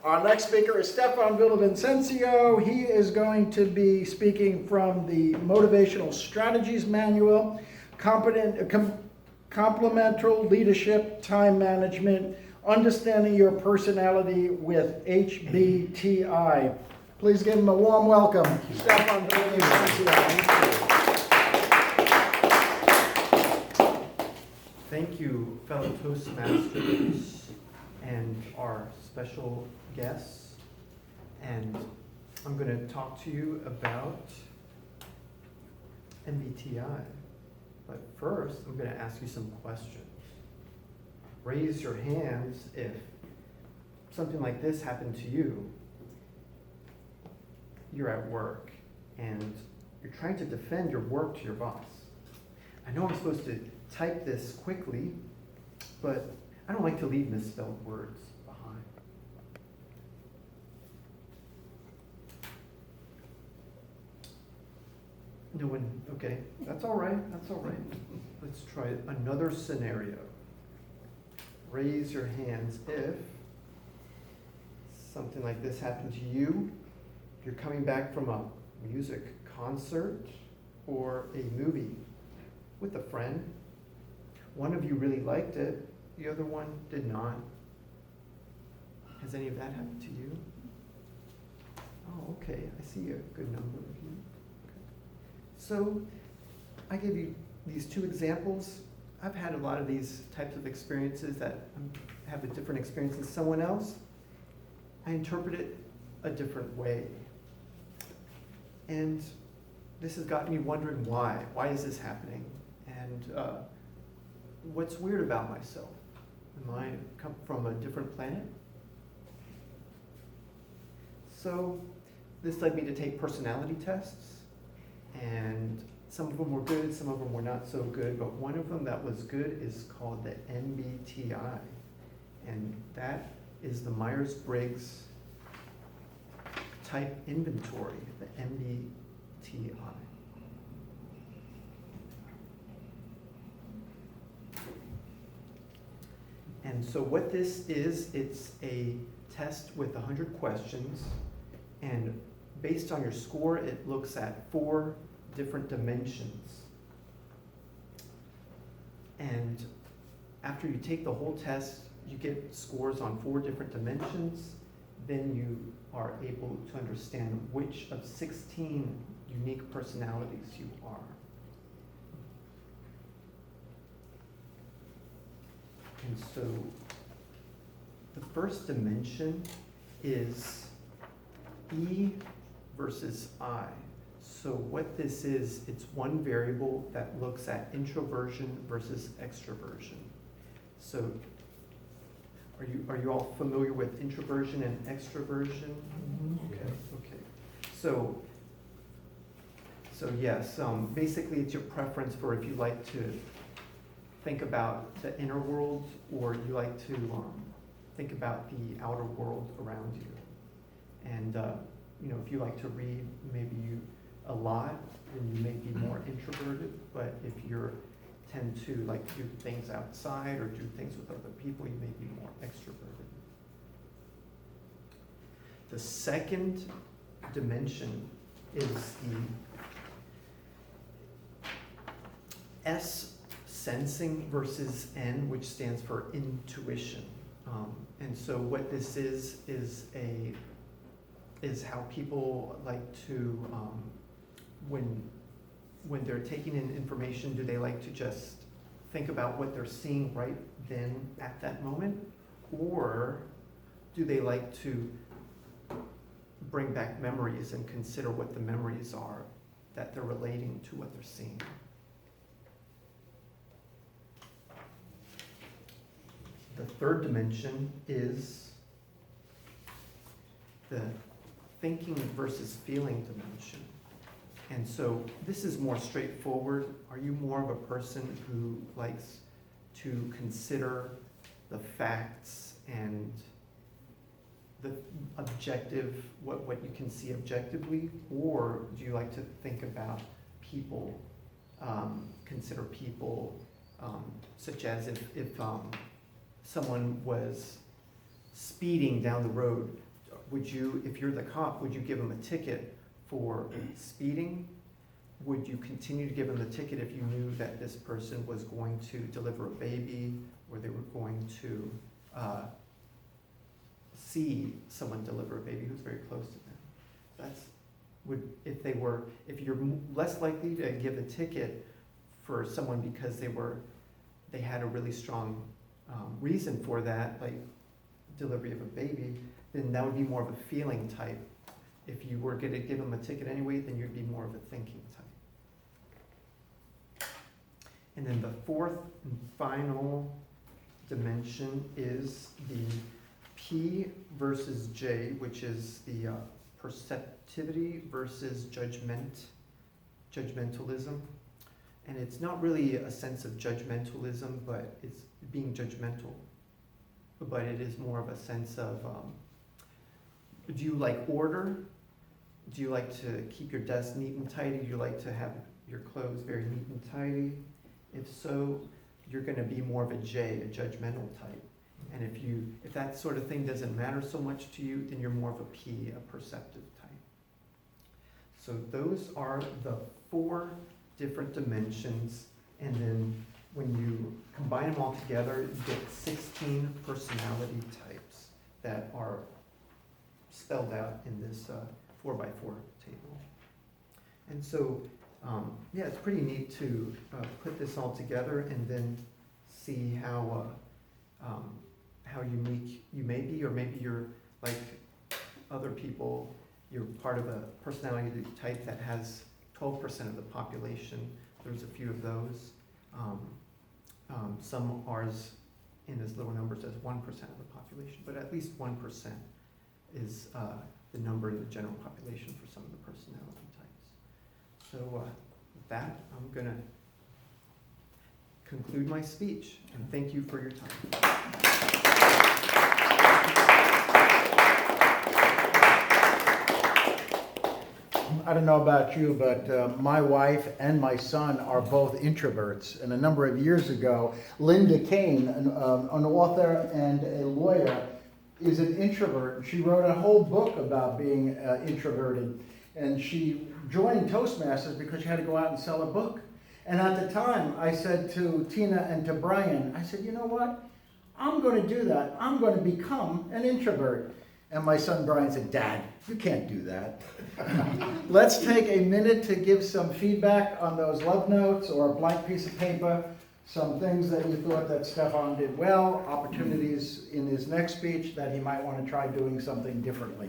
Our next speaker is Stephan Villavicencio. He is going to be speaking from the Motivational Strategies Manual, Complemental Leadership, Time Management, Understanding Your Personality with MBTI. Please give him a warm welcome. Stephan Villavicencio. Thank you, fellow Toastmasters and our special guests. And I'm going to talk to you about MBTI. But first, I'm going to ask you some questions. Raise your hands if something like this happened to you. You're at work and you're trying to defend your work to your boss. I know I'm supposed to type this quickly, but I don't like to leave misspelled words behind. No one, okay, that's all right, that's all right. Let's try another scenario. Raise your hands if something like this happened to you. You're coming back from a music concert or a movie with a friend. One of you really liked it, the other one did not. Has any of that happened to you? Oh, okay, I see a good number of you. Okay. So, I gave you these two examples. I've had a lot of these types of experiences that have a different experience than someone else. I interpret it a different way. And this has gotten me wondering why. Why is this happening? And what's weird about myself? Am I come from a different planet? So this led me to take personality tests, and some of them were good, some of them were not so good, but one of them that was good is called the MBTI, and that is the Myers-Briggs Type Inventory, the MBTI. And so what this is, it's a test with 100 questions, and based on your score, it looks at 4 different dimensions. And after you take the whole test, you get scores on 4 different dimensions, then you are able to understand which of 16 unique personalities you are. And so the first dimension is E versus I. So what this is, it's one variable that looks at introversion versus extroversion. So are you all familiar with introversion and extroversion? Mm-hmm. Okay. So yes, basically it's your preference for if you like to think about the inner world, or you like to think about the outer world around you. And if you like to read maybe a lot, then you may be more introverted, but if you tend to like to do things outside or do things with other people, you may be more extroverted. The second dimension is the S sensing versus N, which stands for intuition. And so what this is how people like to, when they're taking in information, do they like to just think about what they're seeing right then at that moment? Or do they like to bring back memories and consider what the memories are that they're relating to what they're seeing? The third dimension is the thinking versus feeling dimension. And so this is more straightforward. Are you more of a person who likes to consider the facts and the objective, what you can see objectively? Or do you like to think about people, consider people, such as if someone was speeding down the road, would you, if you're the cop, would you give them a ticket for speeding? Would you continue to give them the ticket if you knew that this person was going to deliver a baby, or they were going to see someone deliver a baby who's very close to them? If you're less likely to give a ticket for someone because they had a really strong reason for that, like delivery of a baby, then that would be more of a feeling type. If you were going to give them a ticket anyway, then you'd be more of a thinking type. And then the fourth and final dimension is the P versus J, which is the perceptivity versus judgmentalism. And it's not really a sense of judgmentalism, but it's being judgmental. But it is more of a sense of, do you like order? Do you like to keep your desk neat and tidy? Do you like to have your clothes very neat and tidy? If so, you're going to be more of a J, a judgmental type. And if that sort of thing doesn't matter so much to you, then you're more of a P, a perceptive type. So those are the 4 different dimensions, and then when you combine them all together, you get 16 personality types that are spelled out in this 4x4 table. And so, yeah, it's pretty neat to put this all together and then see how unique you may be, or maybe you're like other people, you're part of a personality type that has 12% of the population. There's a few of those. Some are in as little numbers as 1% of the population, but at least 1% is the number in the general population for some of the personality types. So with that, I'm going to conclude my speech, and thank you for your time. I don't know about you, but my wife and my son are both introverts. And a number of years ago, Linda Kane, an author and a lawyer, is an introvert. She wrote a whole book about being introverted. And she joined Toastmasters because she had to go out and sell a book. And at the time, I said to Tina and to Brian, I said, you know what? I'm going to do that. I'm going to become an introvert. And my son Brian said, Dad, you can't do that. Let's take a minute to give some feedback on those love notes or a blank piece of paper, some things that you thought that Stephan did well, opportunities in his next speech that he might want to try doing something differently.